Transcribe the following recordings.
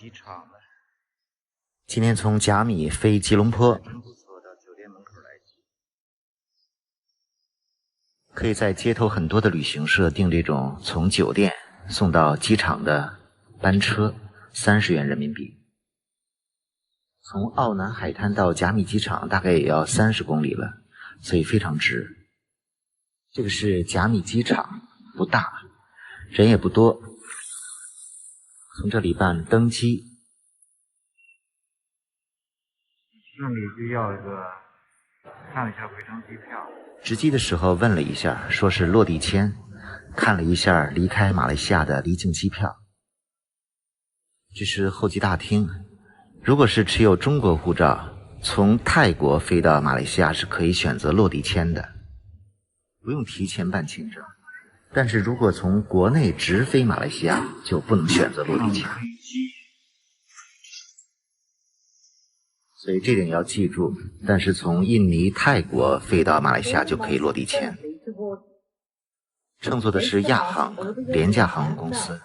机场了。今天从甲米飞吉隆坡，真不错，到酒店门口来接。可以在街头很多的旅行社订这种从酒店送到机场的班车，30元人民币。从澳南海滩到甲米机场大概也要30公里了，所以非常值。这个是甲米机场，不大，人也不多。从这里办登机，顺利就要一个，看了一下回程机票。值机的时候问了一下，说是落地签，看了一下离开马来西亚的离境机票。这是候机大厅，如果是持有中国护照，从泰国飞到马来西亚是可以选择落地签的，不用提前办签证。但是如果从国内直飞马来西亚，就不能选择落地签。所以这点要记住。但是从印尼、泰国飞到马来西亚就可以落地签。乘坐的是亚航廉价航空公司。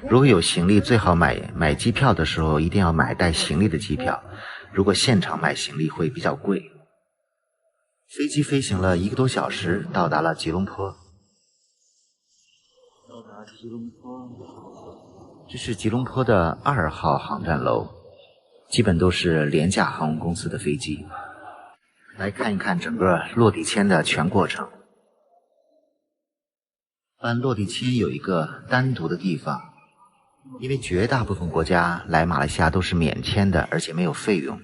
如果有行李，最好买机票的时候一定要买带行李的机票，如果现场买行李会比较贵。飞机飞行了1个多小时，到达了吉隆坡。到达吉隆坡，这是吉隆坡的2号航站楼，基本都是廉价航空公司的飞机。来看一看整个落地签的全过程。办落地签有一个单独的地方，因为绝大部分国家来马来西亚都是免签的，而且没有费用。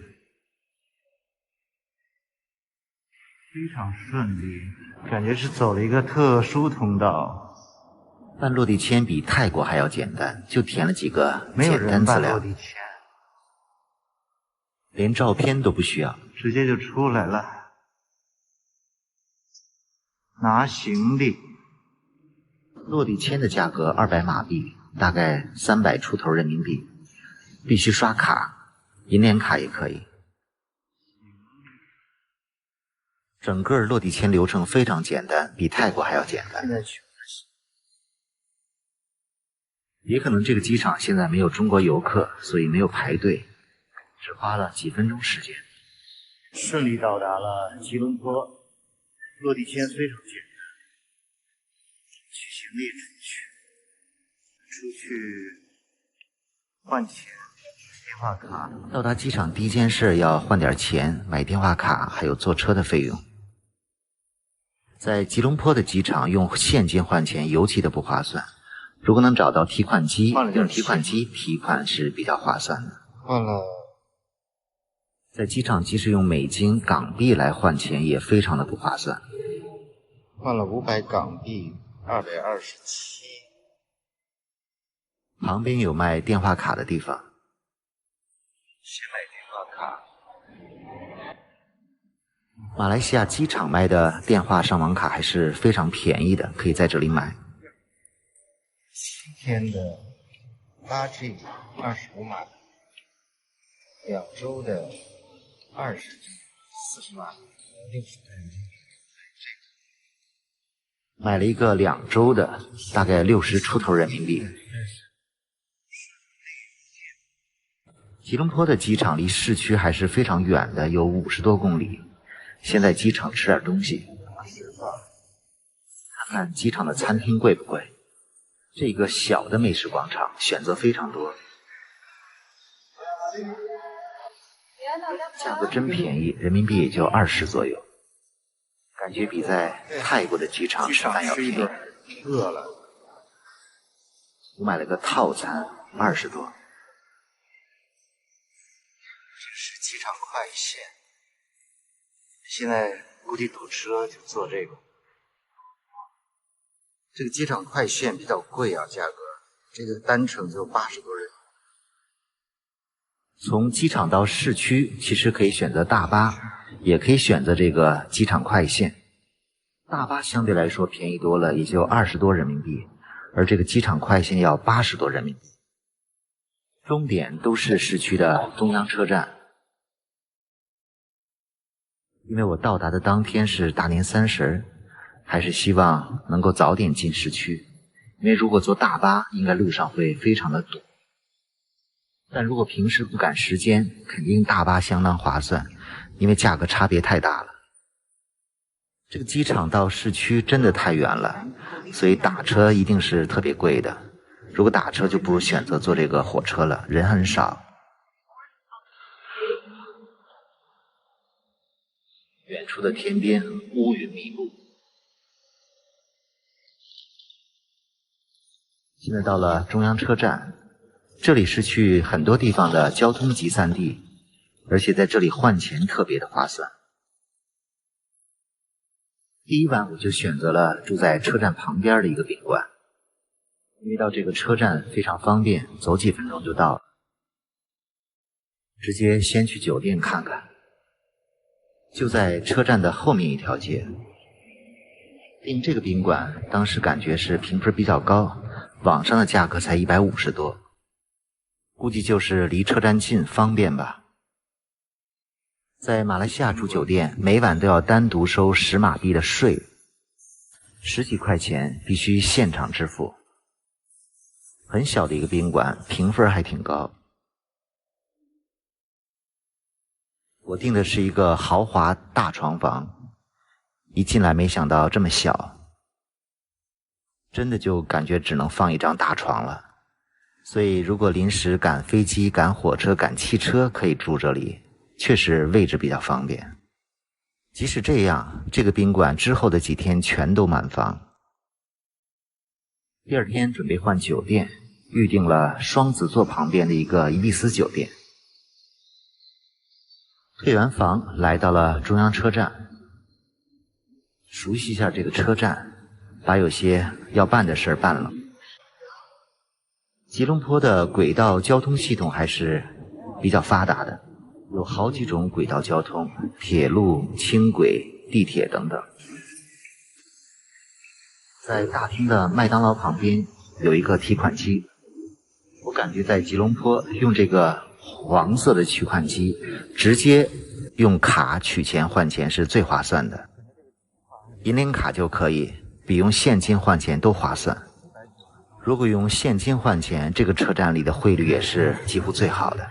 非常顺利，感觉是走了一个特殊通道。办落地签比泰国还要简单，就填了几个没有简单人办资料，落地签，连照片都不需要，直接就出来了。拿行李，落地签的价格200马币，大概300出头人民币，必须刷卡，银联卡也可以。整个落地签流程非常简单，比泰国还要简单。现在去。也可能这个机场现在没有中国游客，所以没有排队，只花了几分钟时间。顺利到达了吉隆坡，落地签非常简单，取行李出去换钱，电话卡。到达机场第一件事要换点钱，买电话卡，还有坐车的费用。在吉隆坡的机场用现金换钱尤其的不划算，如果能找到提款机，用提款机提款是比较划算的。换了，在机场即使用美金、港币来换钱也非常的不划算。换了500港币，227。旁边有卖电话卡的地方，先买电话卡。马来西亚机场卖的电话上网卡还是非常便宜的，可以在这里买。7天的8G 25码，2周的20G 40码60买了一个2周的，大概60出头人民币。吉隆坡的机场离市区还是非常远的，有50多公里。先在机场吃点东西，看看机场的餐厅贵不贵。这个小的美食广场选择非常多，价格真便宜，人民币也就20左右，感觉比在泰国的机场吃饭要便宜。饿了，我买了个套餐，20多。这是机场快线，现在估计堵车就坐这个。这个机场快线比较贵啊，价格，这个单程就80多人。从机场到市区其实可以选择大巴，也可以选择这个机场快线。大巴相对来说便宜多了，也就20多人民币，而这个机场快线要80多人民币。终点都是市区的中央车站。因为我到达的当天是大年30，还是希望能够早点进市区，因为如果坐大巴应该路上会非常的堵。但如果平时不赶时间，肯定大巴相当划算，因为价格差别太大了。这个机场到市区真的太远了，所以打车一定是特别贵的。如果打车就不如选择坐这个火车了，人很少。远处的天边乌云密布。现在到了中央车站，这里是去很多地方的交通集散地，而且在这里换钱特别的划算。第一晚我就选择了住在车站旁边的一个宾馆，因为到这个车站非常方便，走几分钟就到了。直接先去酒店看看，就在车站的后面一条街。订这个宾馆当时感觉是评分比较高，网上的价格才150多，估计就是离车站近方便吧。在马来西亚住酒店，每晚都要单独收10马币的税，10几块钱必须现场支付。很小的一个宾馆，评分还挺高。我订的是一个豪华大床房，一进来没想到这么小，真的就感觉只能放一张大床了。所以如果临时赶飞机、赶火车、赶汽车，可以住这里，确实位置比较方便。即使这样，这个宾馆之后的几天全都满房。第二天准备换酒店，预定了双子座旁边的一个伊丽丝酒店。退完房来到了中央车站，熟悉一下这个车站，把有些要办的事办了。吉隆坡的轨道交通系统还是比较发达的，有好几种轨道交通，铁路、轻轨、地铁等等。在大厅的麦当劳旁边有一个提款机，我感觉在吉隆坡用这个黄色的取款机直接用卡取钱换钱是最划算的，银联卡就可以，比用现金换钱都划算。如果用现金换钱，这个车站里的汇率也是几乎最好的。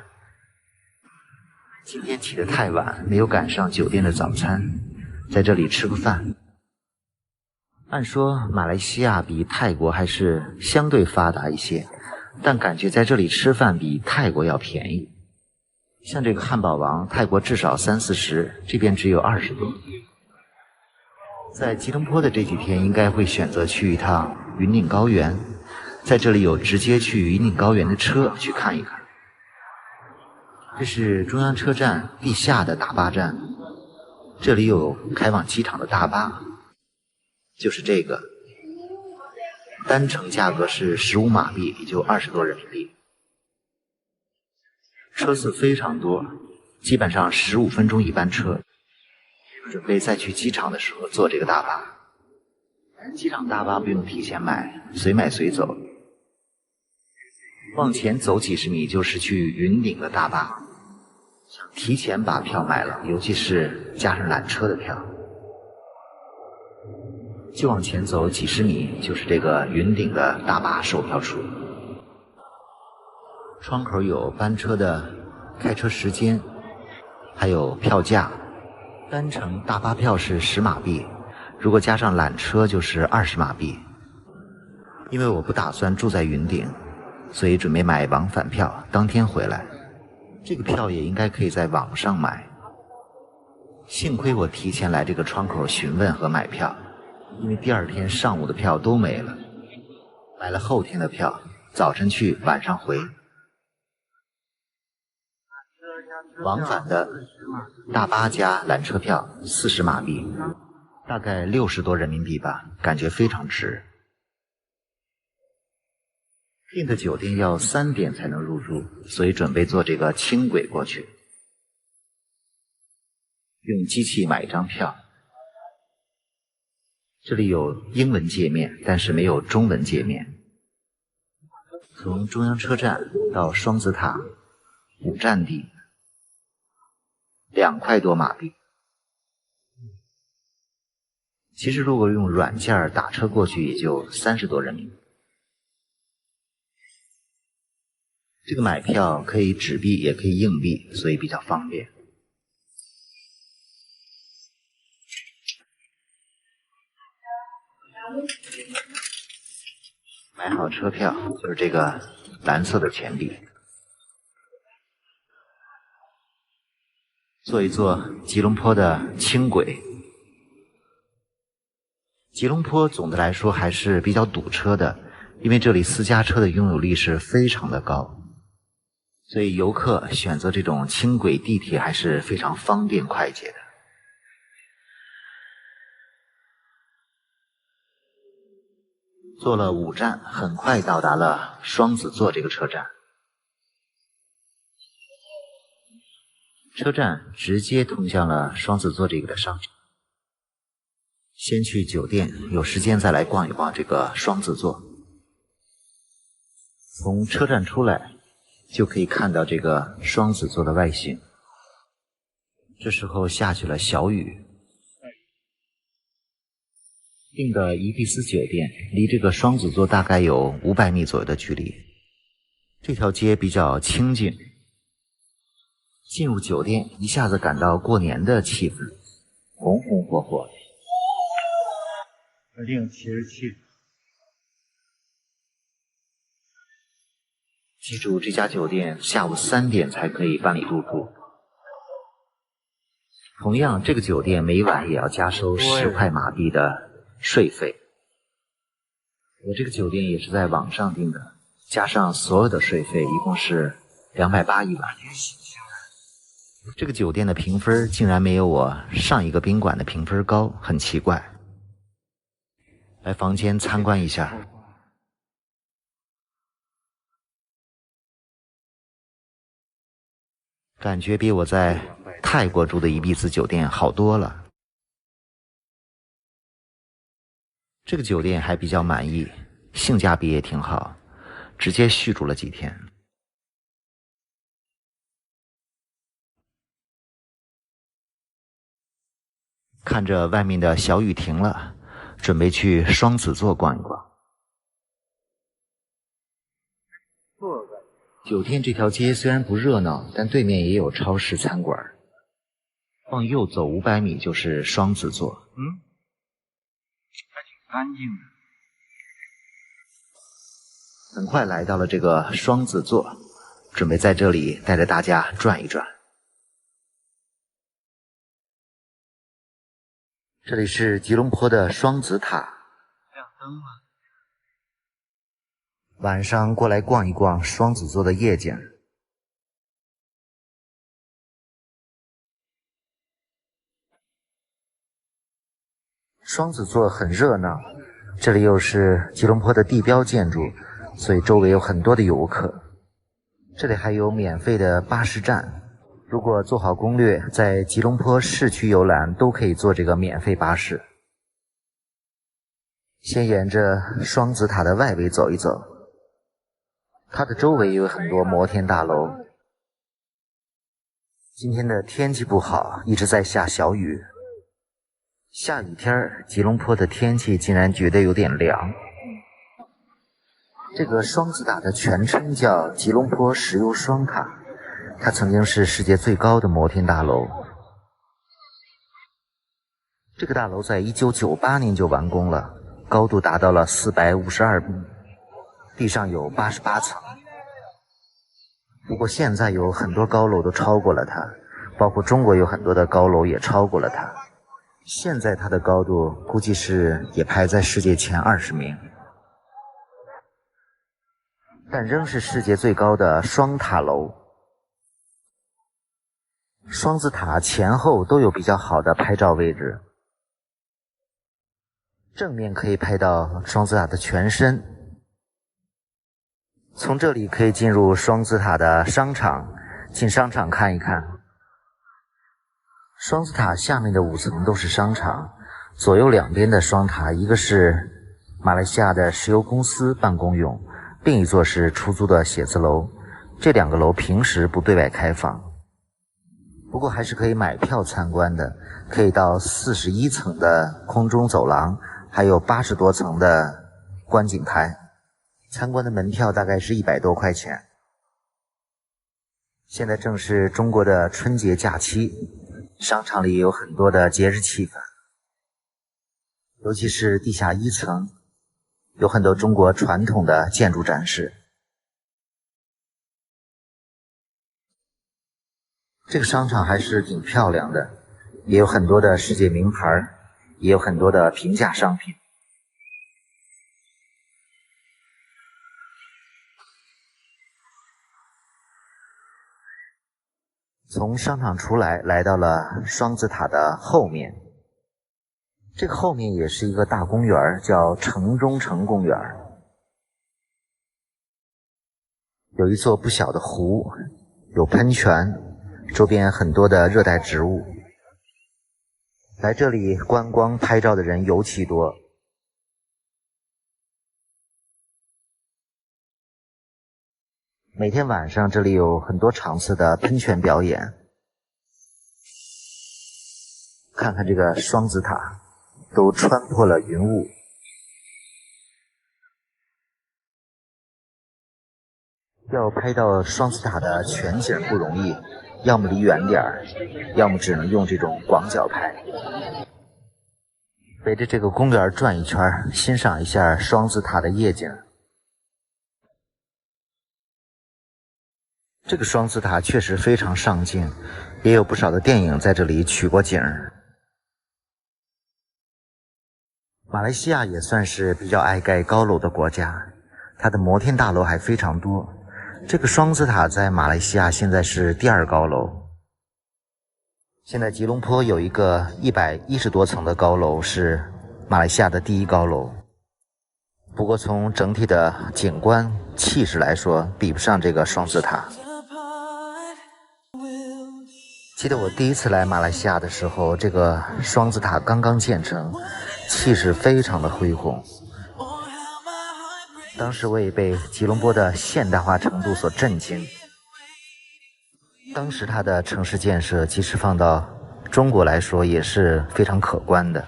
今天起得太晚，没有赶上酒店的早餐，在这里吃个饭。按说马来西亚比泰国还是相对发达一些，但感觉在这里吃饭比泰国要便宜。像这个汉堡王，泰国至少30-40，这边只有20多。在吉隆坡的这几天应该会选择去一趟云顶高原，在这里有直接去云顶高原的车去看一看。这是中央车站地下的大巴站，这里有开往机场的大巴，就是这个，单程价格是15马币，也就20多人民币。车次非常多，基本上15分钟一班车。准备再去机场的时候坐这个大巴。机场大巴不用提前买，随买随走。往前走几十米就是去云顶的大巴，提前把票买了，尤其是加上缆车的票。就往前走几十米就是这个云顶的大巴售票处。窗口有班车的开车时间，还有票价。单程大巴票是10马币，如果加上缆车就是20马币。因为我不打算住在云顶，所以准备买往返票，当天回来。这个票也应该可以在网上买。幸亏我提前来这个窗口询问和买票，因为第二天上午的票都没了。买了后天的票，早晨去，晚上回。往返的大巴加缆车票40马币，大概60多人民币吧，感觉非常值。订的酒店要3点才能入住，所以准备坐这个轻轨过去。用机器买一张票，这里有英文界面，但是没有中文界面。从中央车站到双子塔5站地，2块多马币。其实如果用软件打车过去也就30多人民币。这个买票可以纸币也可以硬币，所以比较方便。买好车票，就是这个蓝色的钱币。坐一坐吉隆坡的轻轨。吉隆坡总的来说还是比较堵车的，因为这里私家车的拥有率是非常的高，所以游客选择这种轻轨地铁还是非常方便快捷的。坐了5站，很快到达了双子座这个车站。车站直接通向了双子座这个的商场。先去酒店，有时间再来逛一逛这个双子座。从车站出来，就可以看到这个双子座的外形。这时候下起了小雨。订的伊比斯酒店离这个双子座大概有500米左右的距离。这条街比较清静。进入酒店，一下子感到过年的气氛，红红火火。令其实气。记住，这家酒店下午3点才可以办理入住。同样，这个酒店每晚也要加收10块马币的税费。我这个酒店也是在网上订的，加上所有的税费，一共是280一晚。这个酒店的评分竟然没有我上一个宾馆的评分高，很奇怪。来房间参观一下。感觉比我在泰国住的伊比斯酒店好多了。这个酒店还比较满意，性价比也挺好，直接续住了几天。看着外面的小雨停了，准备去双子座逛一逛。酒店这条街虽然不热闹，但对面也有超市餐馆。往右走500米就是双子座。还挺干净的。很快来到了这个双子座，准备在这里带着大家转一转。这里是吉隆坡的双子塔。亮灯了。晚上过来逛一逛双子座的夜景。双子座很热闹，这里又是吉隆坡的地标建筑，所以周围有很多的游客。这里还有免费的巴士站，如果做好攻略，在吉隆坡市区游览都可以坐这个免费巴士。先沿着双子塔的外围走一走，它的周围有很多摩天大楼。今天的天气不好，一直在下小雨。下雨天，吉隆坡的天气竟然觉得有点凉。这个双子塔的全称叫吉隆坡石油双塔，它曾经是世界最高的摩天大楼。这个大楼在1998年就完工了，高度达到了452米，地上有88层。不过现在有很多高楼都超过了它，包括中国有很多的高楼也超过了它。现在它的高度估计是也排在世界前20名，但仍是世界最高的双塔楼。双子塔前后都有比较好的拍照位置，正面可以拍到双子塔的全身。从这里可以进入双子塔的商场，进商场看一看。双子塔下面的5层都是商场，左右两边的双塔，一个是马来西亚的石油公司办公用，另一座是出租的写字楼。这2个楼平时不对外开放，不过还是可以买票参观的，可以到41层的空中走廊，还有80多层的观景台。参观的门票大概是100多块钱。现在正是中国的春节假期，商场里有很多的节日气氛，尤其是地下1层，有很多中国传统的建筑展示。这个商场还是挺漂亮的，也有很多的世界名牌，也有很多的平价商品。从商场出来，来到了双子塔的后面。这个后面也是一个大公园，叫城中城公园。有一座不小的湖，有喷泉，周边很多的热带植物。来这里观光拍照的人尤其多。每天晚上这里有很多场次的喷泉表演。看看这个双子塔，都穿破了云雾。要拍到双子塔的全景不容易，要么离远点儿，要么只能用这种广角拍。围着这个公园转一圈，欣赏一下双子塔的夜景。这个双子塔确实非常上镜，也有不少的电影在这里取过景。马来西亚也算是比较爱盖高楼的国家，它的摩天大楼还非常多。这个双子塔在马来西亚现在是第2高楼。现在吉隆坡有一个110多层的高楼，是马来西亚的第1高楼。不过从整体的景观气势来说，比不上这个双子塔。记得我第一次来马来西亚的时候，这个双子塔刚刚建成，气势非常的恢宏。当时我也被吉隆坡的现代化程度所震惊。当时它的城市建设，即使放到中国来说，也是非常可观的。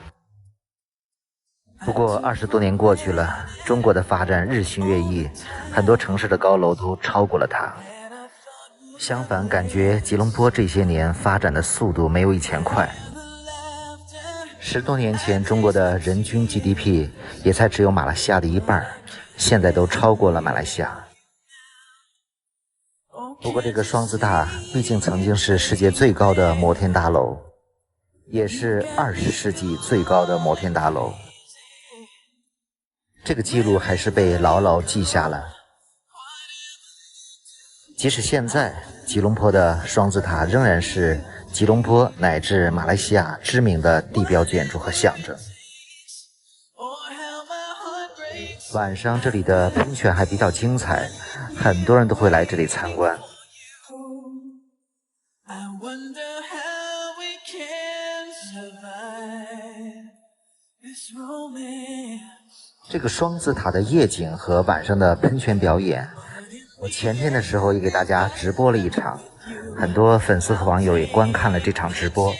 不过20多年过去了，中国的发展日新月异，很多城市的高楼都超过了它。相反，感觉吉隆坡这些年发展的速度没有以前快。10多年前，中国的人均 GDP 也才只有马来西亚的1半，现在都超过了马来西亚。不过这个双子塔毕竟曾经是世界最高的摩天大楼，也是20世纪最高的摩天大楼。这个记录还是被牢牢记下了。即使现在，吉隆坡的双子塔仍然是吉隆坡乃至马来西亚知名的地标建筑和象征。晚上这里的喷泉还比较精彩，很多人都会来这里参观。这个双子塔的夜景和晚上的喷泉表演，我前天的时候也给大家直播了一场，很多粉丝和网友也观看了这场直播。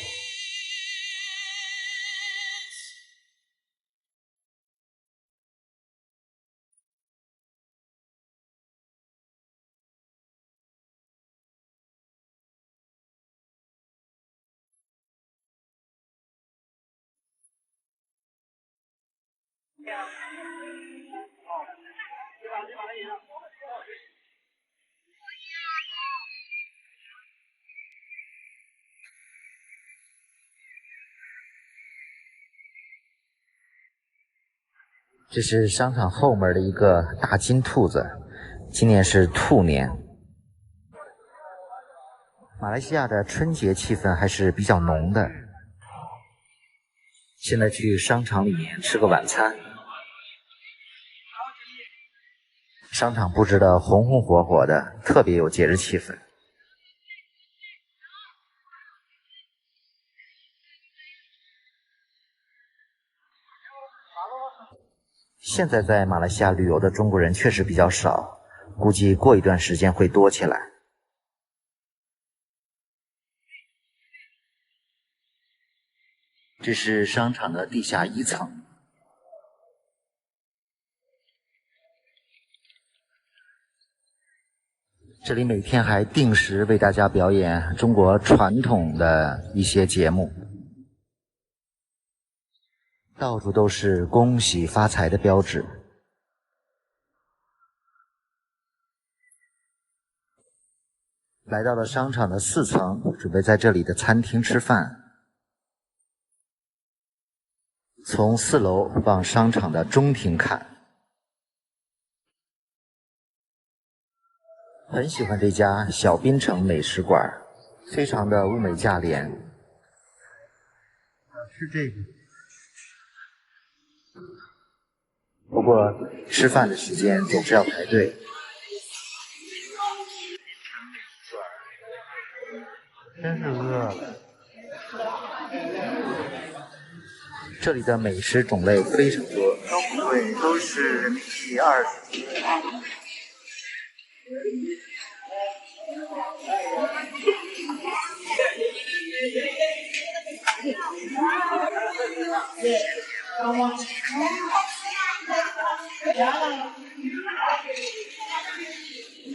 这是商场后门的一个大金兔子，今年是兔年。马来西亚的春节气氛还是比较浓的。现在去商场里面吃个晚餐，商场布置的红红火火的，特别有节日气氛。现在在马来西亚旅游的中国人确实比较少，估计过一段时间会多起来。这是商场的地下1层。这里每天还定时为大家表演中国传统的一些节目，到处都是恭喜发财的标志。来到了商场的4层，准备在这里的餐厅吃饭。从4楼往商场的中庭看，很喜欢这家小滨城美食馆，非常的物美价廉。是这个。不过吃饭的时间总是要排队。真是饿了。这里的美食种类非常多，都不贵，都是人民币20几。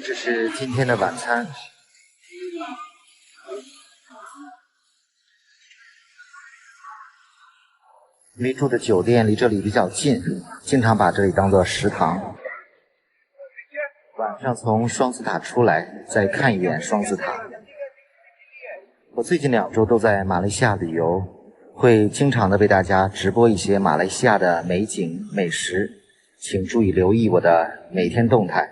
这是今天的晚餐。因为住的酒店离这里比较近，经常把这里当做食堂。晚上从双子塔出来，再看一眼双子塔。我最近2周都在马来西亚旅游，会经常的为大家直播一些马来西亚的美景美食，请注意留意我的每天动态。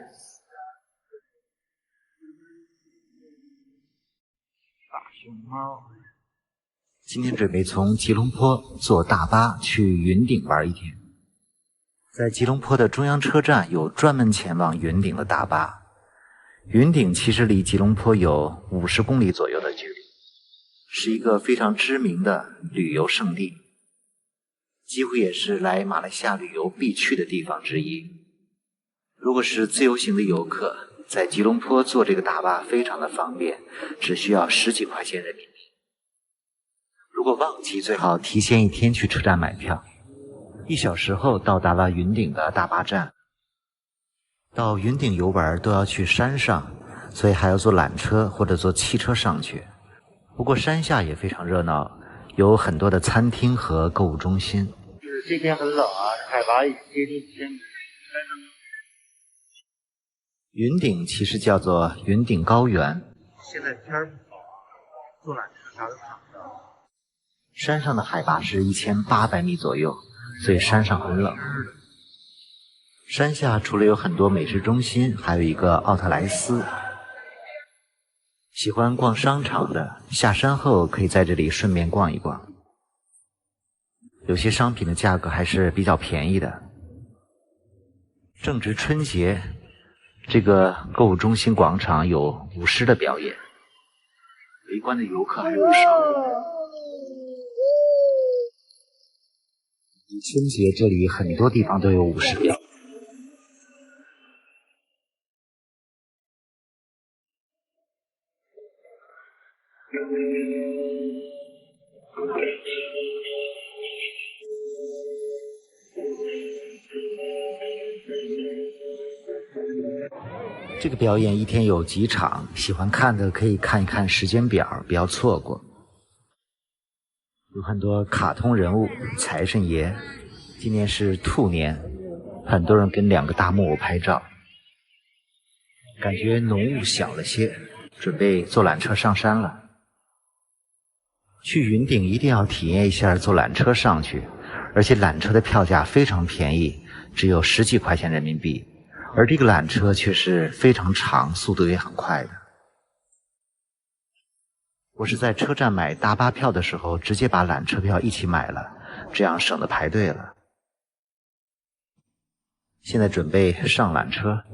大熊猫。今天准备从吉隆坡坐大巴去云顶玩一天。在吉隆坡的中央车站有专门前往云顶的大巴。云顶其实离吉隆坡有50公里左右的距离，是一个非常知名的旅游胜地，几乎也是来马来西亚旅游必去的地方之一。如果是自由行的游客，在吉隆坡坐这个大巴非常的方便，只需要10几块钱人民币。如果旺季，最好提前1天去车站买票，1小时后到达了云顶的大巴站。到云顶游玩都要去山上，所以还要坐缆车或者坐汽车上去。不过山下也非常热闹，有很多的餐厅和购物中心。就是这天很冷啊，海拔接近1000米。云顶其实叫做云顶高原。现在天儿不好啊，坐缆车啥都看不到。山上的海拔是1800米左右，所以山上很冷。山下除了有很多美食中心，还有一个奥特莱斯。喜欢逛商场的，下山后可以在这里顺便逛一逛。有些商品的价格还是比较便宜的。正值春节，这个购物中心广场有舞狮的表演，围观的游客还不少。春节这里很多地方都有舞狮表演。这个表演1天有几场，喜欢看的可以看一看时间表，不要错过。有很多卡通人物，财神爷，今年是兔年，很多人跟2个大木偶拍照。感觉浓雾小了些，准备坐缆车上山了。去云顶一定要体验一下坐缆车上去，而且缆车的票价非常便宜，只有10几块钱人民币，而这个缆车却是非常长，速度也很快的。我是在车站买大巴票的时候，直接把缆车票一起买了，这样省得排队了。现在准备上缆车。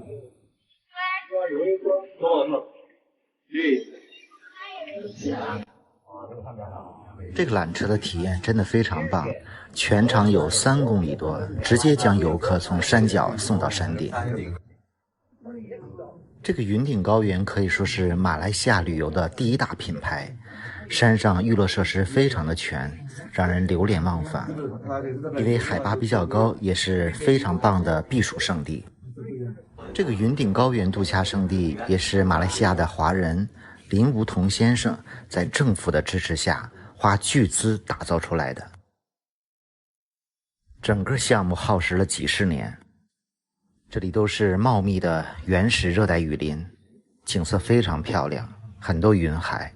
这个缆车的体验真的非常棒，全长有3公里多，直接将游客从山脚送到山顶。这个云顶高原可以说是马来西亚旅游的第1大品牌，山上娱乐设施非常的全，让人流连忘返。因为海拔比较高，也是非常棒的避暑胜地。这个云顶高原度假胜地也是马来西亚的华人林梧桐先生在政府的支持下花巨资打造出来的。整个项目耗时了几十年，这里都是茂密的原始热带雨林，景色非常漂亮，很多云海。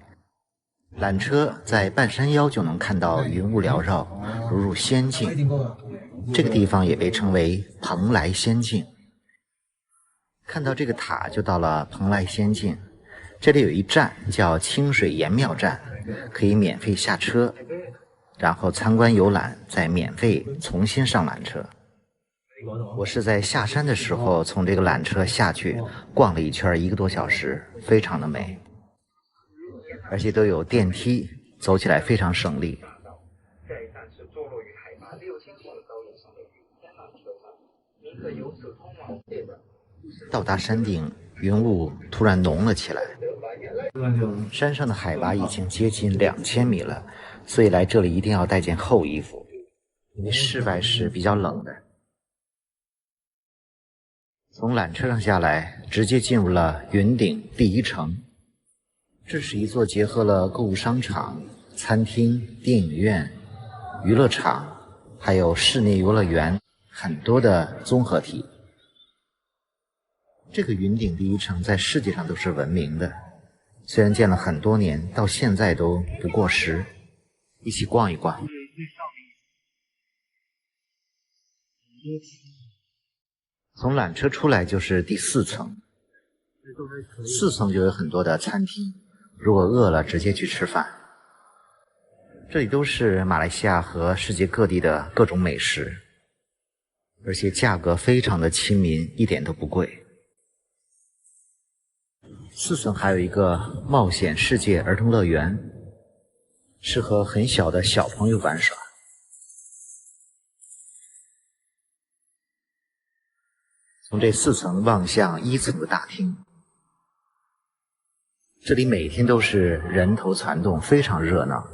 缆车在半山腰就能看到云雾缭绕，如入仙境。这个地方也被称为蓬莱仙境。看到这个塔就到了蓬莱仙境，这里有一站叫清水岩庙站，可以免费下车，然后参观游览，再免费重新上缆车。我是在下山的时候从这个缆车下去逛了一圈，1个多小时，非常的美，而且都有电梯，走起来非常省力。下一站是坐落于海拔6000米的高原上的云天缆车站，您可由此通往这边。到达山顶，云雾突然浓了起来。山上的海拔已经接近2000米了，所以来这里一定要带件厚衣服，因为室外是比较冷的。从缆车上下来，直接进入了云顶第1城。这是一座结合了购物商场、餐厅、电影院、娱乐场，还有室内游乐园，很多的综合体。这个云顶第1城在世界上都是闻名的，虽然建了很多年，到现在都不过时。一起逛一逛。从缆车出来就是第4层，4层就有很多的餐厅，如果饿了直接去吃饭。这里都是马来西亚和世界各地的各种美食，而且价格非常的亲民，一点都不贵。4层还有一个冒险世界儿童乐园，适合很小的小朋友玩耍。从这4层望向1层的大厅，这里每天都是人头攒动，非常热闹。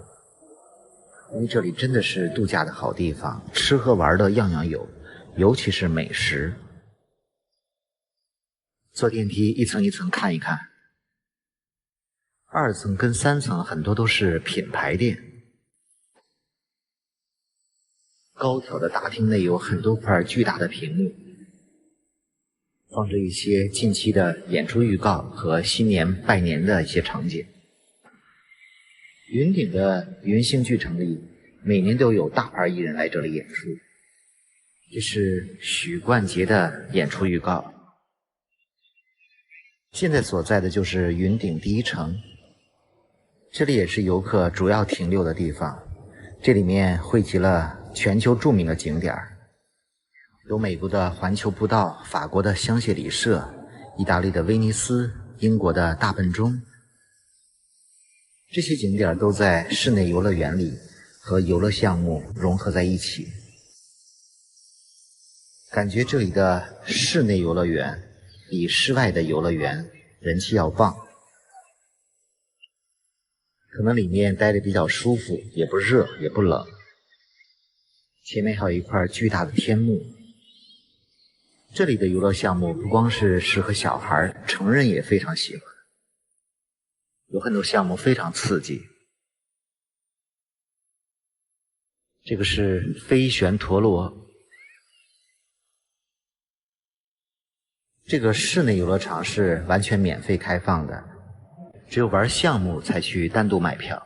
因为这里真的是度假的好地方，吃喝玩的样样有，尤其是美食。坐电梯1层1层看一看。2层跟3层很多都是品牌店。高挑的大厅内有很多块巨大的屏幕，放着一些近期的演出预告和新年拜年的一些场景。云顶的云星剧城里，每年都有大牌艺人来这里演出。这是许冠杰的演出预告。现在所在的就是云顶第1城，这里也是游客主要停留的地方。这里面汇集了全球著名的景点，有美国的环球步道、法国的香榭里舍、意大利的威尼斯、英国的大笨钟。这些景点都在室内游乐园里，和游乐项目融合在一起。感觉这里的室内游乐园比室外的游乐园人气要棒，可能里面待着比较舒服，也不热也不冷。前面还有一块巨大的天幕。这里的游乐项目不光是适合小孩，成人也非常喜欢，有很多项目非常刺激。这个是飞旋陀螺。这个室内游乐场是完全免费开放的，只有玩项目才去单独买票，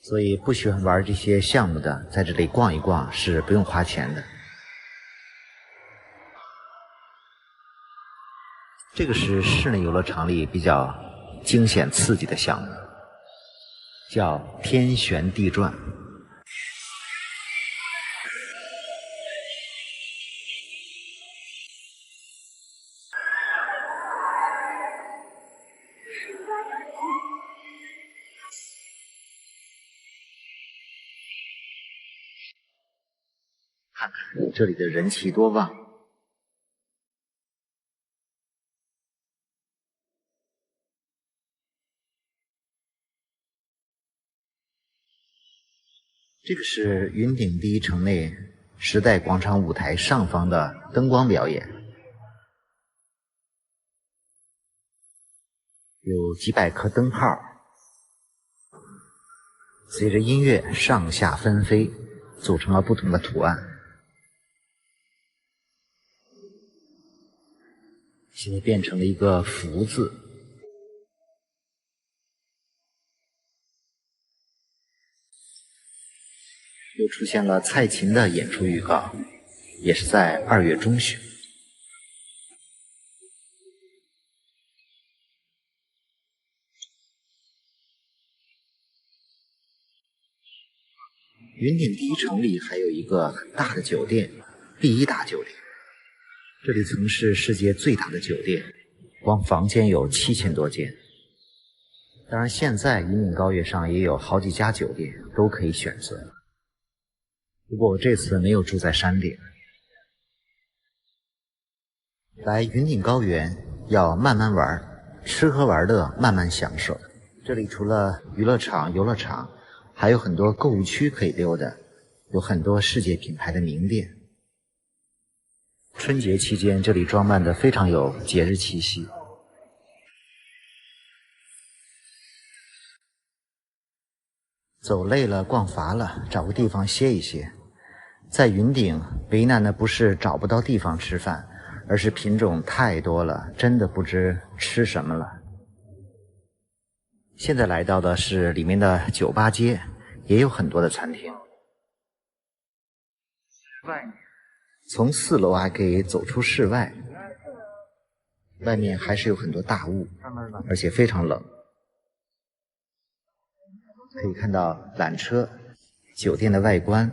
所以不喜欢玩这些项目的，在这里逛一逛是不用花钱的。这个是室内游乐场里比较惊险刺激的项目，叫天旋地转。看看这里的人气多旺！这个是云顶第1城内时代广场舞台上方的灯光表演。有几百颗灯泡，随着音乐上下纷飞，组成了不同的图案。现在变成了一个福字。又出现了蔡琴的演出预告，也是在2月中旬。云顶第一城里还有一个很大的酒店，第1大酒店。这里曾是世界最大的酒店，光房间有7000多间。当然，现在云顶高原上也有好几家酒店，都可以选择。不过我这次没有住在山顶。来云顶高原要慢慢玩，吃喝玩乐慢慢享受。这里除了娱乐场、游乐场，还有很多购物区可以溜达，有很多世界品牌的名店。春节期间，这里装扮得非常有节日气息。走累了，逛乏了，找个地方歇一歇。在云顶，为难的不是找不到地方吃饭，而是品种太多了，真的不知吃什么了。现在来到的是里面的酒吧街，也有很多的餐厅。从4楼还可以走出室外，外面还是有很多大雾，而且非常冷。可以看到缆车、酒店的外观。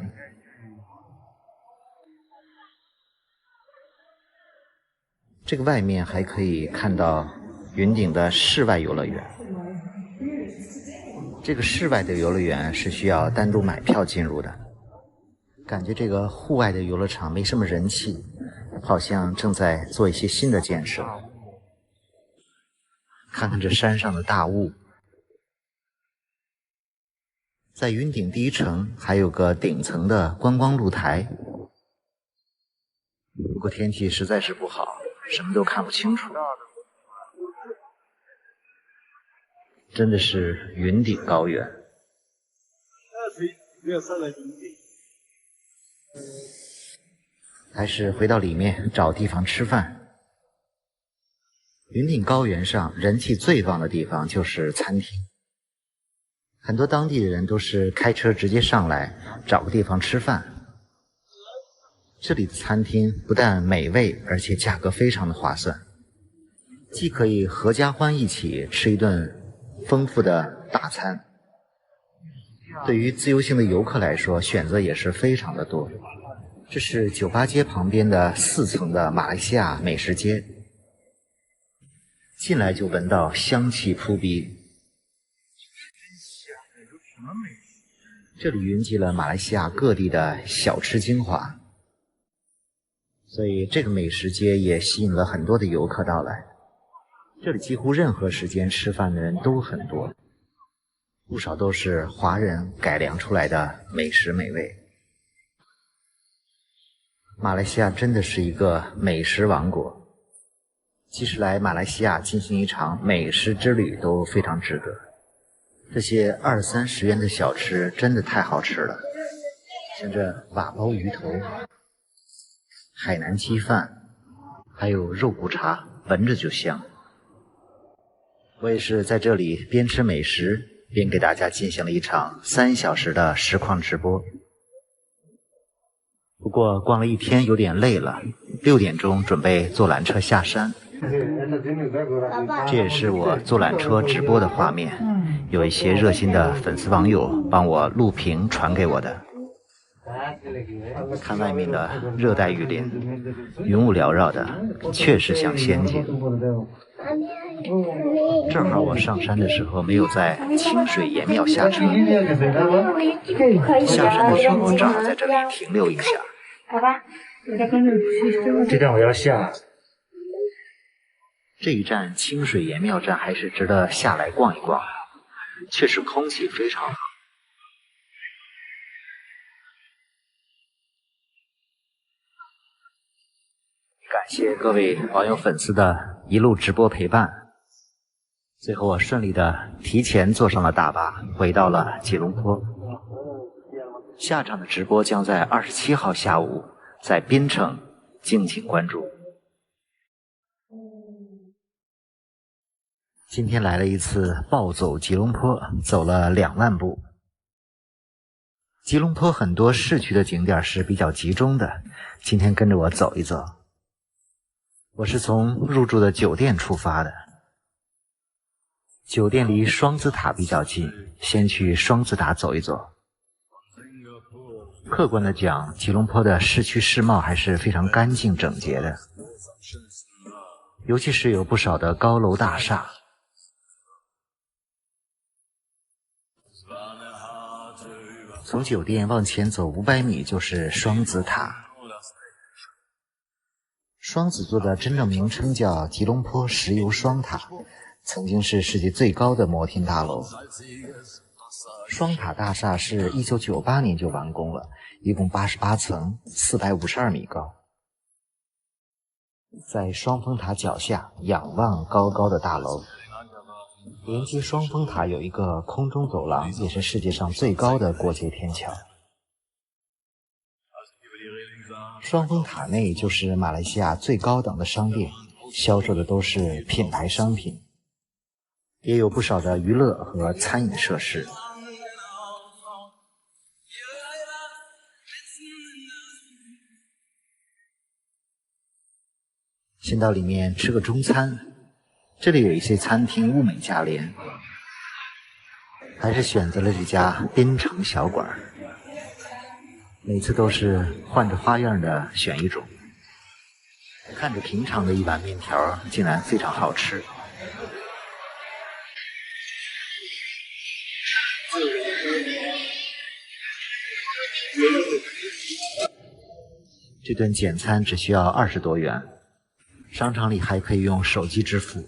这个外面还可以看到云顶的室外游乐园。这个室外的游乐园是需要单独买票进入的。感觉这个户外的游乐场没什么人气，好像正在做一些新的建设。看看这山上的大雾。在云顶第一城还有个顶层的观光露台，不过天气实在是不好，什么都看不清楚。真的是云顶高原。还是回到里面找地方吃饭。云顶高原上人气最旺的地方就是餐厅，很多当地的人都是开车直接上来找个地方吃饭。这里的餐厅不但美味，而且价格非常的划算，既可以合家欢一起吃一顿丰富的大餐，对于自由行的游客来说，选择也是非常的多。这是酒吧街旁边的4层的马来西亚美食街，进来就闻到香气扑鼻。这里云集了马来西亚各地的小吃精华，所以这个美食街也吸引了很多的游客到来。这里几乎任何时间吃饭的人都很多，不少都是华人改良出来的美食美味。马来西亚真的是一个美食王国，其实来马来西亚进行一场美食之旅都非常值得。这些20、30元的小吃真的太好吃了，像这瓦煲鱼头、海南鸡饭，还有肉骨茶，闻着就香。我也是在这里边吃美食边给大家进行了一场3小时的实况直播。不过逛了一天有点累了，6点钟准备坐缆车下山。这也是我坐缆车直播的画面，有一些热心的粉丝网友帮我录屏传给我的。看外面的热带雨林，云雾缭绕的，确实像仙境。正好我上山的时候没有在清水岩庙下车，下山的时候正好在这里停留一下。这站我要下。这一站清水岩庙站还是值得下来逛一逛，确实空气非常好。感谢各位网友粉丝的一路直播陪伴，最后我顺利的提前坐上了大巴，回到了吉隆坡。下场的直播将在27号下午在槟城，敬请关注。今天来了一次暴走吉隆坡，走了2万步。吉隆坡很多市区的景点是比较集中的，今天跟着我走一走。我是从入住的酒店出发的，酒店离双子塔比较近，先去双子塔走一走。客观的讲，吉隆坡的市区市貌还是非常干净整洁的，尤其是有不少的高楼大厦。从酒店往前走500米就是双子塔。双子座的真正名称叫吉隆坡石油双塔，曾经是世界最高的摩天大楼。双塔大厦是1998年就完工了，一共88层，452米高。在双峰塔脚下仰望高高的大楼，连接双峰塔有一个空中走廊，也是世界上最高的过街天桥。双峰塔内就是马来西亚最高档的商店，销售的都是品牌商品，也有不少的娱乐和餐饮设施。先到里面吃个中餐，这里有一些餐厅物美价廉，还是选择了这家槟城小馆，每次都是换着花样的选一种，看着平常的一碗面条竟然非常好吃。这顿简餐只需要20多元，商场里还可以用手机支付。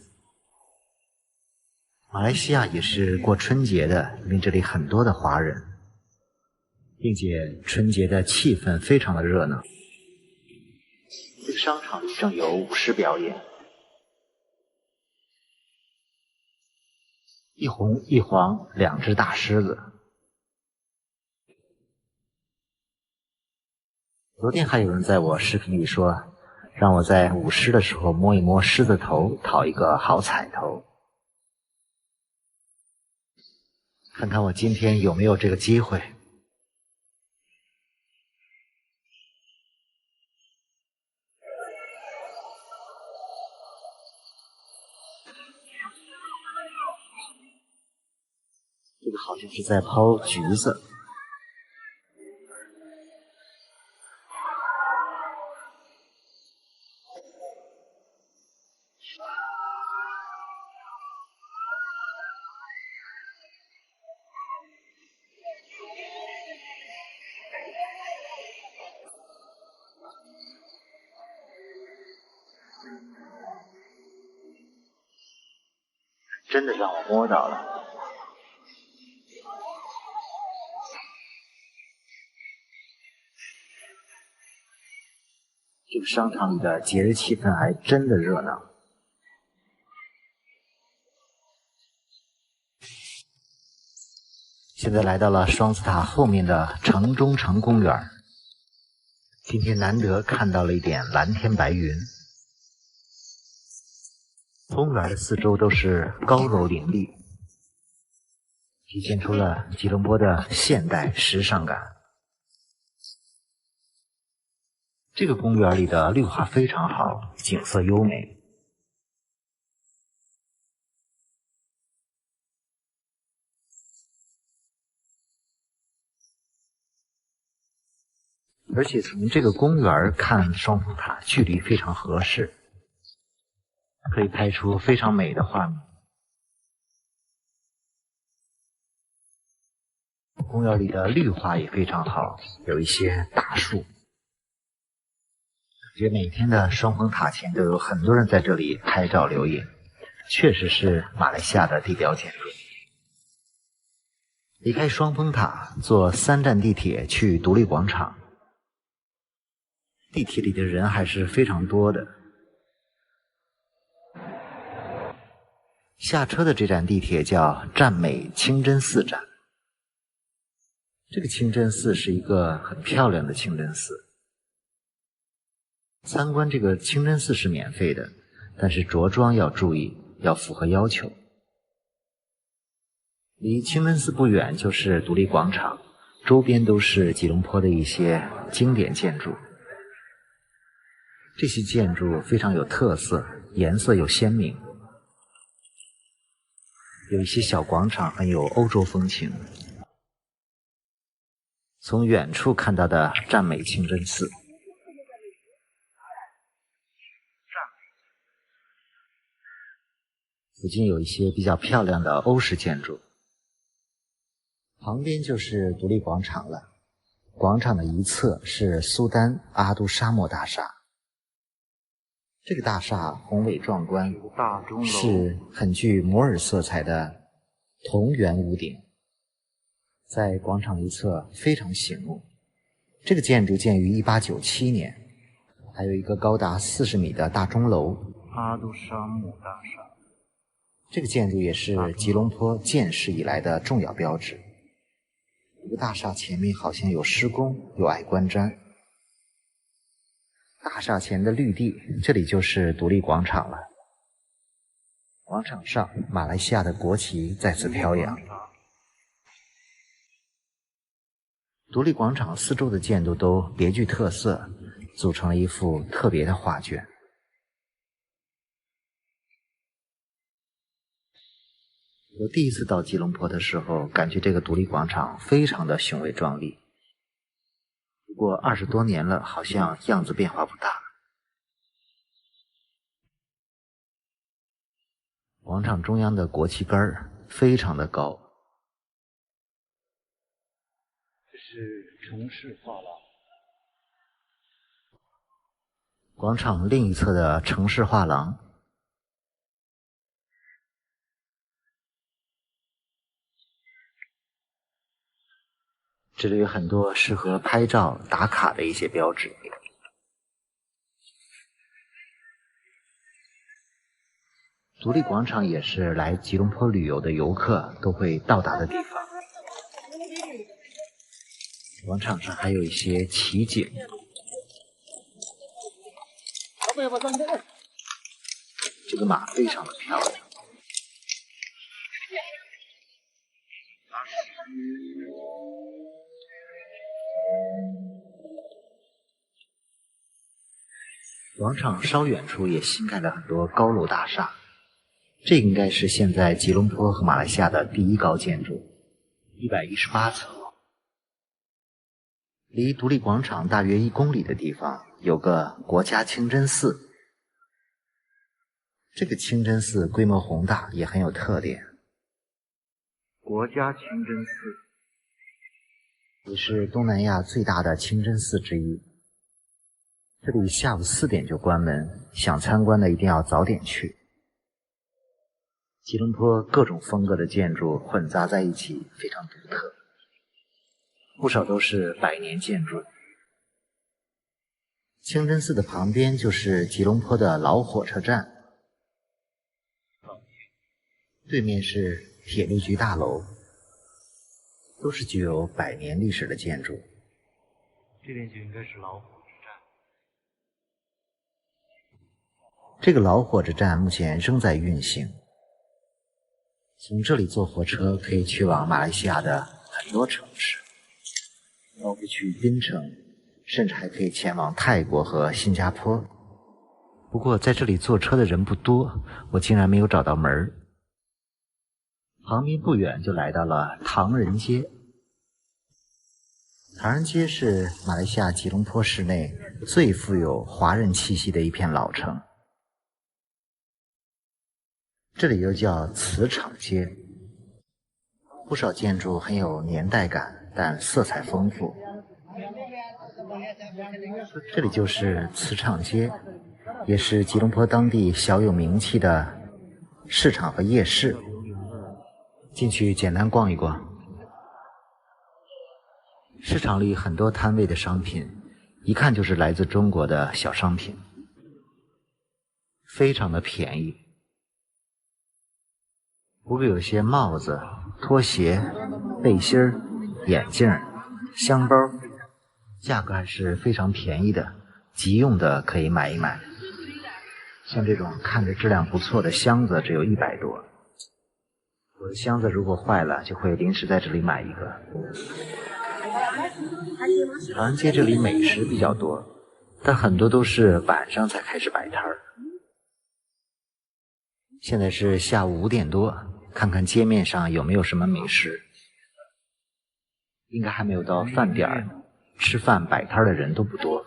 马来西亚也是过春节的，因为这里很多的华人，并且春节的气氛非常的热闹。这个商场里正有舞狮表演，一红一黄2只大狮子。昨天还有人在我视频里说，让我在舞狮的时候摸一摸狮子头，讨一个好彩头。看看我今天有没有这个机会。这个好像是在抛橘子。真的让我摸到了。这个商场里的节日气氛还真的热闹。现在来到了双子塔后面的城中城公园，今天难得看到了一点蓝天白云。公园的四周都是高楼林立，体现出了吉隆坡的现代时尚感。这个公园里的绿化非常好，景色优美。而且从这个公园看双峰塔距离非常合适，可以拍出非常美的画面。公园里的绿化也非常好，有一些大树。感觉每天的双峰塔前都有很多人在这里拍照留影，确实是马来西亚的地标建筑。离开双峰塔，坐3站地铁去独立广场。地铁里的人还是非常多的。下车的这站地铁叫站美清真寺站。这个清真寺是一个很漂亮的清真寺。参观这个清真寺是免费的，但是着装要注意，要符合要求。离清真寺不远就是独立广场，周边都是吉隆坡的一些经典建筑。这些建筑非常有特色，颜色又鲜明。有一些小广场很有欧洲风情。从远处看到的站美清真寺，附近有一些比较漂亮的欧式建筑。旁边就是独立广场了，广场的一侧是苏丹阿都沙漠大厦。这个大厦宏伟壮观，是很具摩尔色彩的铜圆屋顶，在广场一侧非常醒目。这个建筑建于1897年，还有一个高达40米的大钟楼。阿都沙漠大厦，这个建筑也是吉隆坡建市以来的重要标志。这个大厦前面好像有施工，有碍观瞻。大厦前的绿地，这里就是独立广场了。广场上，马来西亚的国旗在此飘扬。独立广场四周的建筑都别具特色，组成了一幅特别的画卷。我第一次到吉隆坡的时候，感觉这个独立广场非常的雄伟壮丽。不过20多年了，好像样子变化不大。广场中央的国旗杆非常的高。这是城市画廊。广场另一侧的城市画廊。这里有很多适合拍照打卡的一些标志。独立广场也是来吉隆坡旅游的游客都会到达的地方。广场上还有一些奇景。这个马非常的漂亮。广场稍远处也新盖了很多高楼大厦，这应该是现在吉隆坡和马来西亚的第一高建筑，118层。离独立广场大约1公里的地方有个国家清真寺，这个清真寺规模宏大，也很有特点。国家清真寺也是东南亚最大的清真寺之一。这里下午4点就关门，想参观的一定要早点去。吉隆坡各种风格的建筑混杂在一起，非常独特，不少都是100年建筑。清真寺的旁边就是吉隆坡的老火车站，对面是铁路局大楼，都是具有100年历史的建筑。这边就应该是老火车站。这个老火车站目前仍在运行，从这里坐火车可以去往马来西亚的很多城市，包括去槟城，甚至还可以前往泰国和新加坡。不过在这里坐车的人不多，我竟然没有找到门儿。旁边不远就来到了唐人街。唐人街是马来西亚吉隆坡市内最富有华人气息的一片老城。这里又叫磁场街，不少建筑很有年代感，但色彩丰富。这里就是磁场街，也是吉隆坡当地小有名气的市场和夜市。进去简单逛一逛。市场里很多摊位的商品，一看就是来自中国的小商品，非常的便宜。不过有些帽子、拖鞋、背心儿、眼镜、香包，价格还是非常便宜的，急用的可以买一买。像这种看着质量不错的箱子只有100多，我的箱子如果坏了就会临时在这里买一个。唐人街这里美食比较多，但很多都是晚上才开始摆摊儿。现在是下午5点多，看看街面上有没有什么美食。应该还没有到饭点儿，吃饭摆摊的人都不多。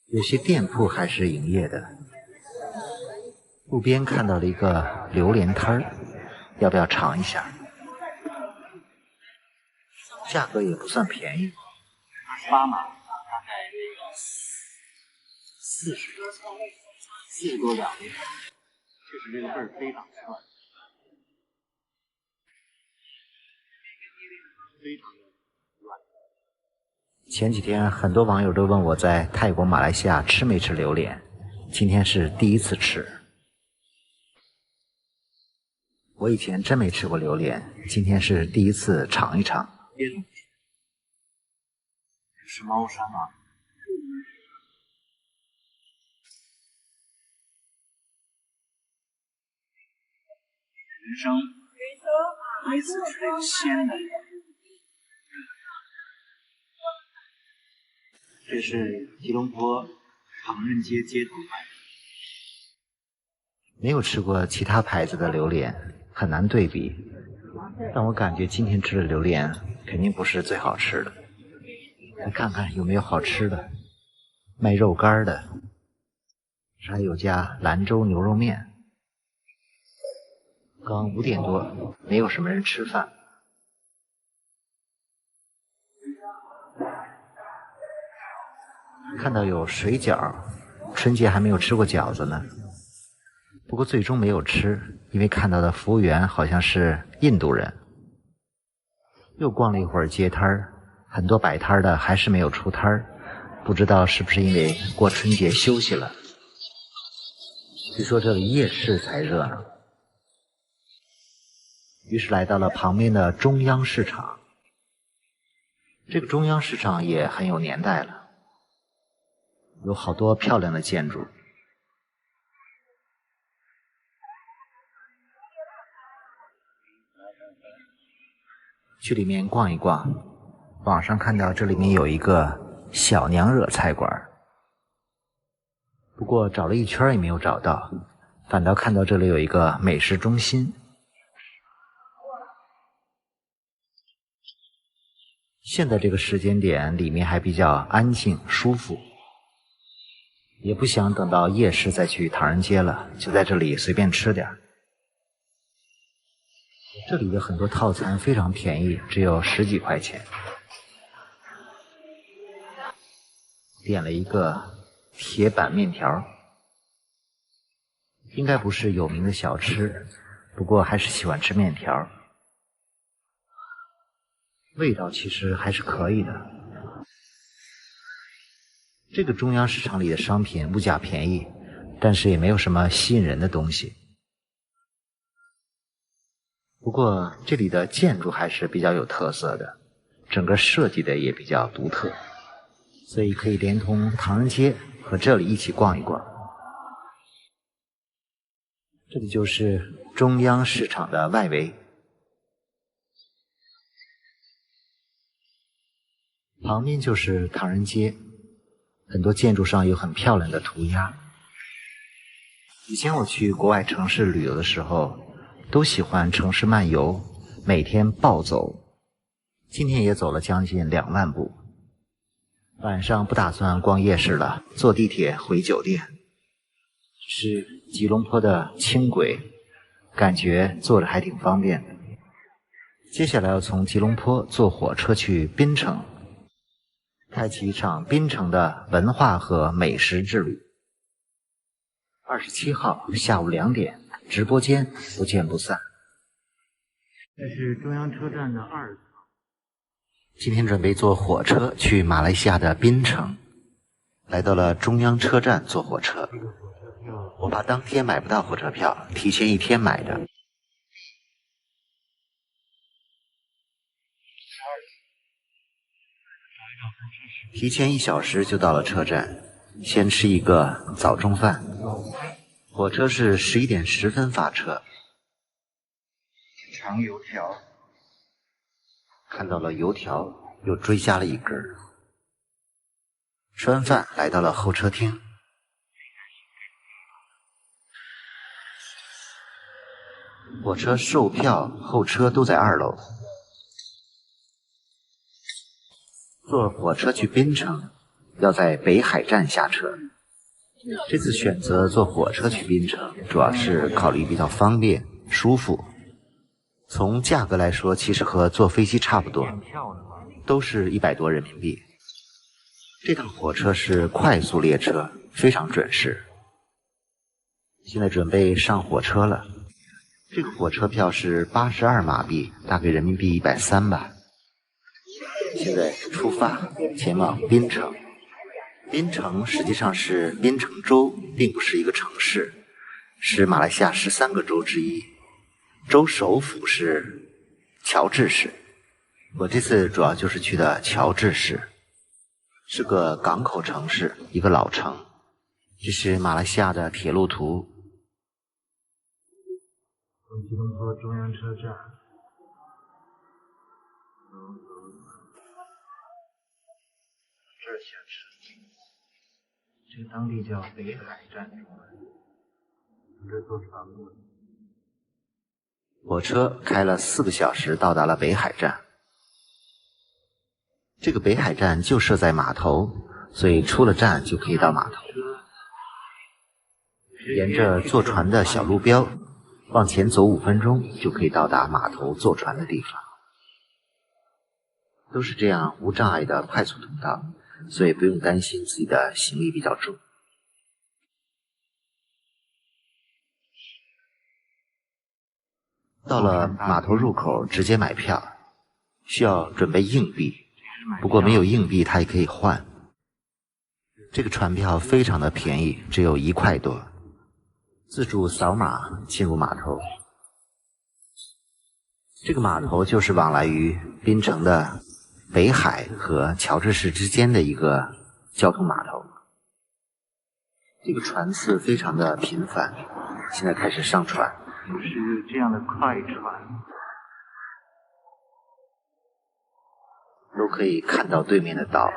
有些店铺还是营业的。路边看到了一个榴莲摊儿，要不要尝一下？价格也不算便宜，28码，大概40多两，确实这个味儿非常串，非常软。前几天很多网友都问我在泰国、马来西亚吃没吃榴莲，今天是第一次吃。我以前真没吃过榴莲，今天是第一次尝一尝。是猫山吗？人生第一次吃这个鲜的。这是吉隆坡唐人街街头卖的，没有吃过其他牌子的榴莲，很难对比。但我感觉今天吃的榴莲肯定不是最好吃的。来看看有没有好吃的，卖肉干的，还有家兰州牛肉面。刚5点多，没有什么人吃饭。看到有水饺，春节还没有吃过饺子呢。不过最终没有吃，因为看到的服务员好像是印度人。又逛了一会儿街摊儿，很多摆摊的还是没有出摊儿，不知道是不是因为过春节休息了。据说这里夜市才热闹。于是来到了旁边的中央市场。这个中央市场也很有年代了，有好多漂亮的建筑。去里面逛一逛，网上看到这里面有一个小娘惹菜馆，不过找了一圈也没有找到，反倒看到这里有一个美食中心。现在这个时间点里面还比较安静舒服，也不想等到夜市再去唐人街了，就在这里随便吃点。这里的很多套餐非常便宜，只有10几块钱。点了一个铁板面条，应该不是有名的小吃，不过还是喜欢吃面条。味道其实还是可以的。这个中央市场里的商品物价便宜，但是也没有什么吸引人的东西。不过这里的建筑还是比较有特色的，整个设计的也比较独特，所以可以连同唐人街和这里一起逛一逛。这里就是中央市场的外围，旁边就是唐人街，很多建筑上有很漂亮的涂鸦。以前我去国外城市旅游的时候，都喜欢城市漫游，每天暴走。今天也走了将近2万步。晚上不打算逛夜市了，坐地铁回酒店。是吉隆坡的轻轨，感觉坐着还挺方便的。接下来要从吉隆坡坐火车去槟城，开启一场槟城的文化和美食之旅。27号下午2点，直播间不见不散。这是中央车站的2层。今天准备坐火车去马来西亚的槟城。来到了中央车站坐火车。我怕当天买不到火车票，提前1天买的。提前1小时就到了车站，先吃一个早中饭。火车是11点10分发车。尝油条，看到了油条，又追加了一根。吃完饭来到了候车厅。火车售票、候车都在2楼。坐火车去槟城，要在北海站下车。这次选择坐火车去槟城，主要是考虑比较方便、舒服。从价格来说，其实和坐飞机差不多，都是100多人民币。这趟火车是快速列车，非常准时。现在准备上火车了。这个火车票是82马币，大概人民币130吧。现在出发，前往槟城。槟城实际上是槟城州，并不是一个城市，是马来西亚13个州之一。州首府是乔治市。我这次主要就是去的乔治市，是个港口城市，一个老城。这是马来西亚的铁路图。吉隆坡中央车站。这儿下车，这个当地叫北海站，这坐船过去。火车开了4个小时，到达了北海站。这个北海站就设在码头，所以出了站就可以到码头。沿着坐船的小路标往前走5分钟，就可以到达码头坐船的地方。都是这样无障碍的快速通道，所以不用担心自己的行李比较重。到了码头入口直接买票，需要准备硬币，不过没有硬币它也可以换。这个船票非常的便宜，只有1块多，自助扫码进入码头。这个码头就是往来于槟城的北海和乔治市之间的一个交通码头。这个船次非常的频繁，现在开始上船。是这样的快船，都可以看到对面的岛，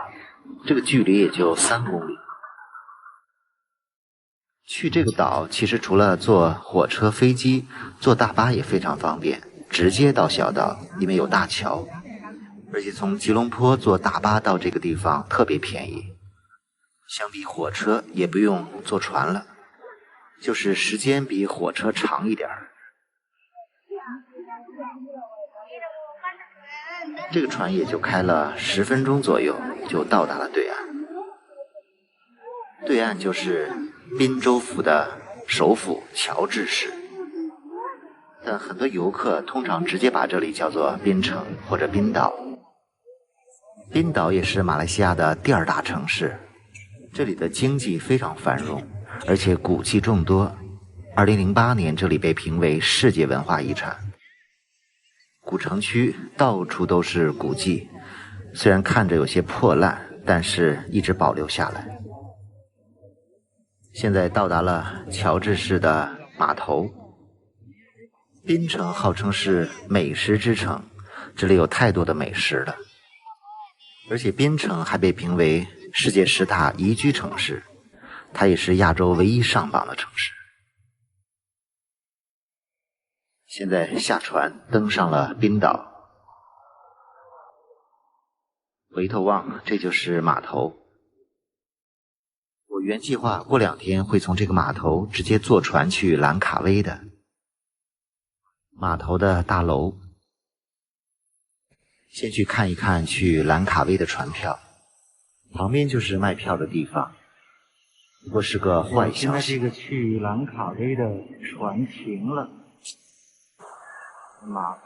这个距离也就3公里。去这个岛其实除了坐火车、飞机，坐大巴也非常方便，直接到小岛，因为有大桥。而且从吉隆坡坐大巴到这个地方特别便宜，相比火车也不用坐船了，就是时间比火车长一点。这个船也就开了10分钟左右，就到达了对岸。对岸就是宾州府的首府乔治市，但很多游客通常直接把这里叫做槟城或者槟岛。槟岛也是马来西亚的第2大城市，这里的经济非常繁荣，而且古迹众多。2008年这里被评为世界文化遗产。古城区到处都是古迹，虽然看着有些破烂，但是一直保留下来。现在到达了乔治市的码头。槟城号称是美食之城，这里有太多的美食了。而且槟城还被评为世界10大宜居城市，它也是亚洲唯一上榜的城市。现在下船登上了冰岛，回头望，这就是码头。我原计划过2天会从这个码头直接坐船去兰卡威的。码头的大楼，先去看一看去兰卡威的船票，旁边就是卖票的地方。不过是个坏消息，现在这个去兰卡威的船停了。麻烦。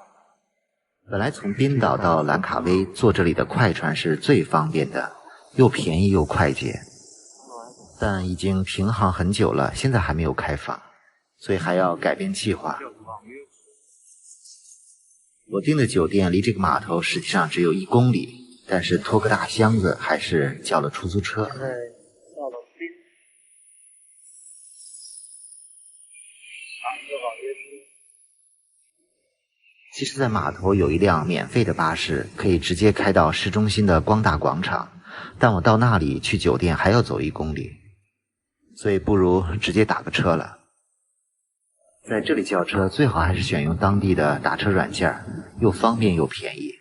本来从冰岛到兰卡威坐这里的快船是最方便的，又便宜又快捷。但已经停航很久了，现在还没有开放，所以还要改变计划。我订的酒店离这个码头实际上只有1公里，但是拖个大箱子还是叫了出租车。其实在码头有一辆免费的巴士，可以直接开到市中心的光大广场，但我到那里去酒店还要走1公里，所以不如直接打个车了。在这里叫车最好还是选用当地的打车软件，又方便又便宜，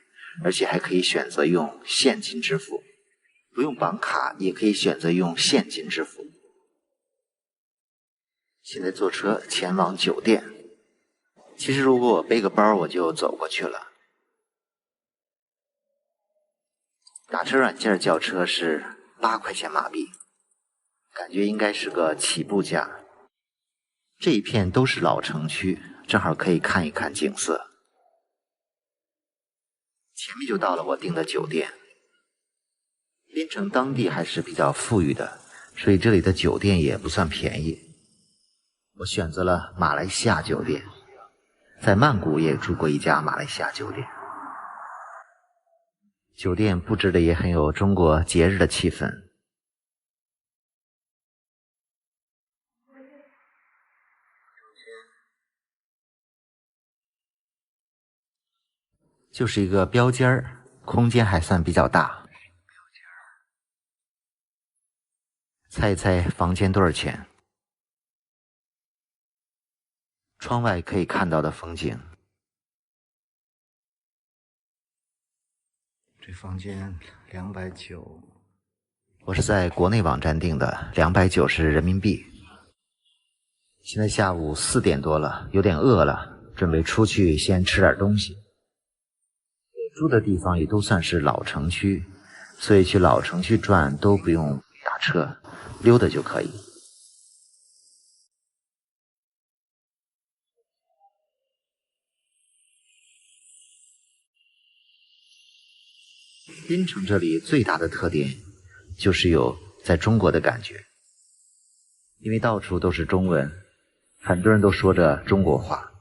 而且还可以选择用现金支付，不用绑卡也可以选择用现金支付。现在坐车前往酒店，其实如果我背个包我就走过去了。打车软件叫车是8块钱马币，感觉应该是个起步价。这一片都是老城区，正好可以看一看景色。前面就到了我订的酒店。槟城当地还是比较富裕的，所以这里的酒店也不算便宜。我选择了马来西亚酒店，在曼谷也住过一家马来西亚酒店。酒店布置的也很有中国节日的气氛。就是一个标间儿，空间还算比较大。猜一猜房间多少钱？窗外可以看到的风景。这房间290，我是在国内网站订的，290人民币。现在下午4点多了，有点饿了，准备出去先吃点东西。住的地方也都算是老城区，所以去老城区转都不用打车，溜达就可以。槟城这里最大的特点就是有在中国的感觉，因为到处都是中文，很多人都说着中国话。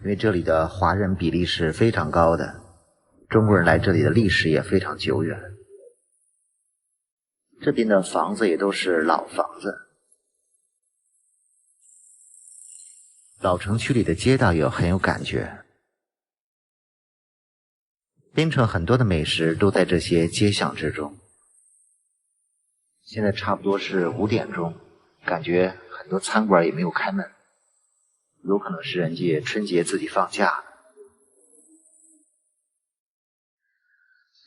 因为这里的华人比例是非常高的，中国人来这里的历史也非常久远。这边的房子也都是老房子，老城区里的街道也很有感觉。槟城很多的美食都在这些街巷之中。现在差不多是5点钟，感觉很多餐馆也没有开门，有可能是人家春节自己放假。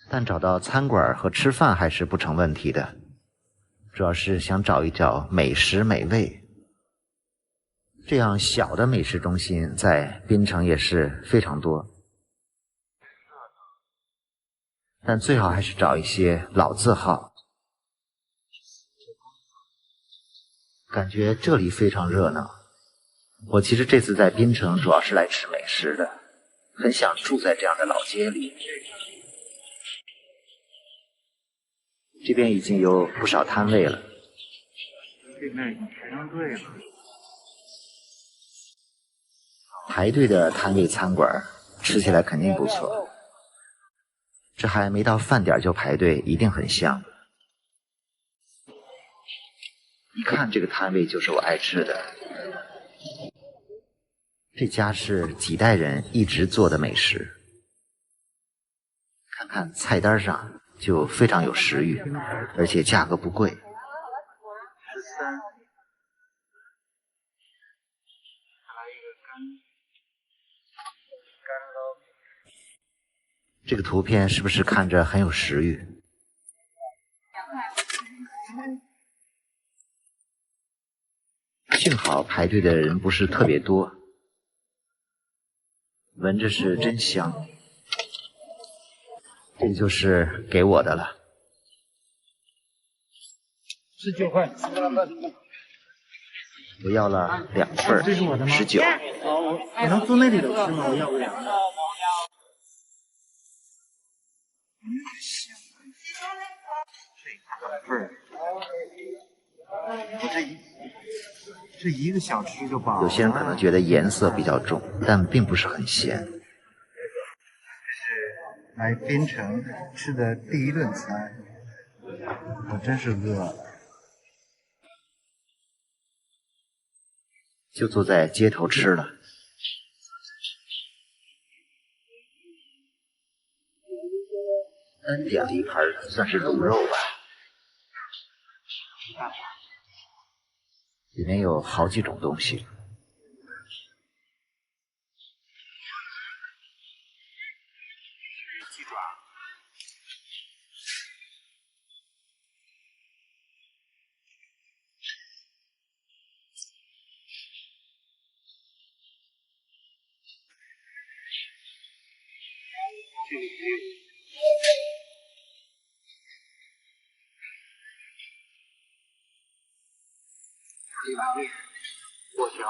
但找到餐馆和吃饭还是不成问题的，主要是想找一找美食美味。这样小的美食中心在槟城也是非常多，但最好还是找一些老字号。感觉这里非常热闹。我其实这次在槟城主要是来吃美食的，很想住在这样的老街里。这边已经有不少摊位了。对面已经排上队了。排队的摊位餐馆吃起来肯定不错。这还没到饭点就排队，一定很香。一看这个摊位就是我爱吃的。这家是几代人一直做的美食，看看菜单上就非常有食欲，而且价格不贵。13。这个图片是不是看着很有食欲？幸好排队的人不是特别多，闻着是真香。这就是给我的了。19块。我要了2份，这是我的吗19。我能坐那里头吃吗？我要不了。这2份。这一个小吃就饱了。有些人可能觉得颜色比较重，但并不是很咸。这是来槟城吃的第一顿餐，我真是饿了。就坐在街头吃了。点了一盘算是卤肉吧，里面有好几种东西。鸡爪，这里还有一碗面，果条。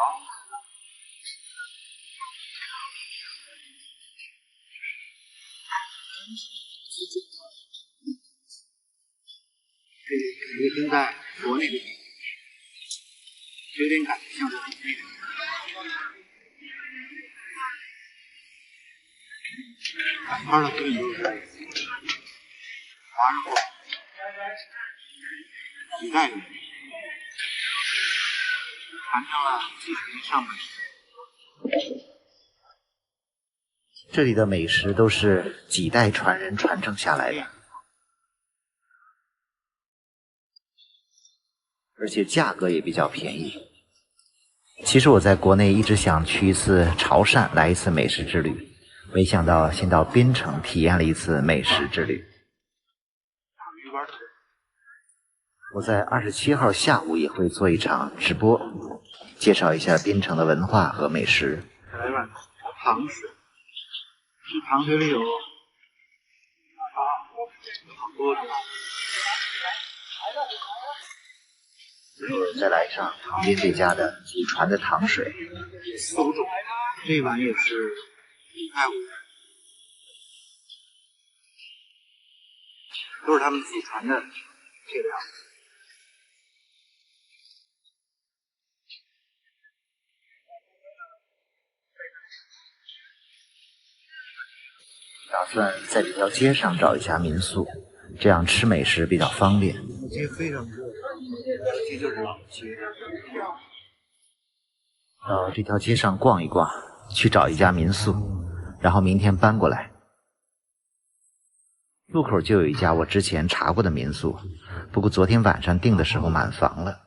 这肯定跟在国内的有点感觉像是国内的。摆摊的基本都是华人货，几代人传承了几十年上百年。这里的美食都是几代传人传承下来的，而且价格也比较便宜。其实我在国内一直想去一次潮汕，来一次美食之旅，没想到先到槟城体验了一次美食之旅。我在27号下午也会做一场直播，介绍一下槟城的文化和美食。再来碗糖水，这糖水里有好多种。再来上旁边这家的祖传的糖水4、5种，这碗也是1块5，都是他们祖传的配料。打算在这条街上找一家民宿，这样吃美食比较方便。街非常热，这就是老街。到这条街上逛一逛，去找一家民宿，然后明天搬过来。路口就有一家我之前查过的民宿，不过昨天晚上订的时候满房了。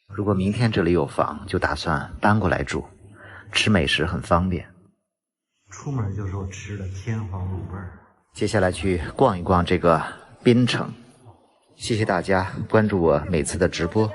如果明天这里有房，就打算搬过来住，吃美食很方便。出门就是我吃的天皇卤味儿。接下来去逛一逛这个槟城。谢谢大家关注我每次的直播。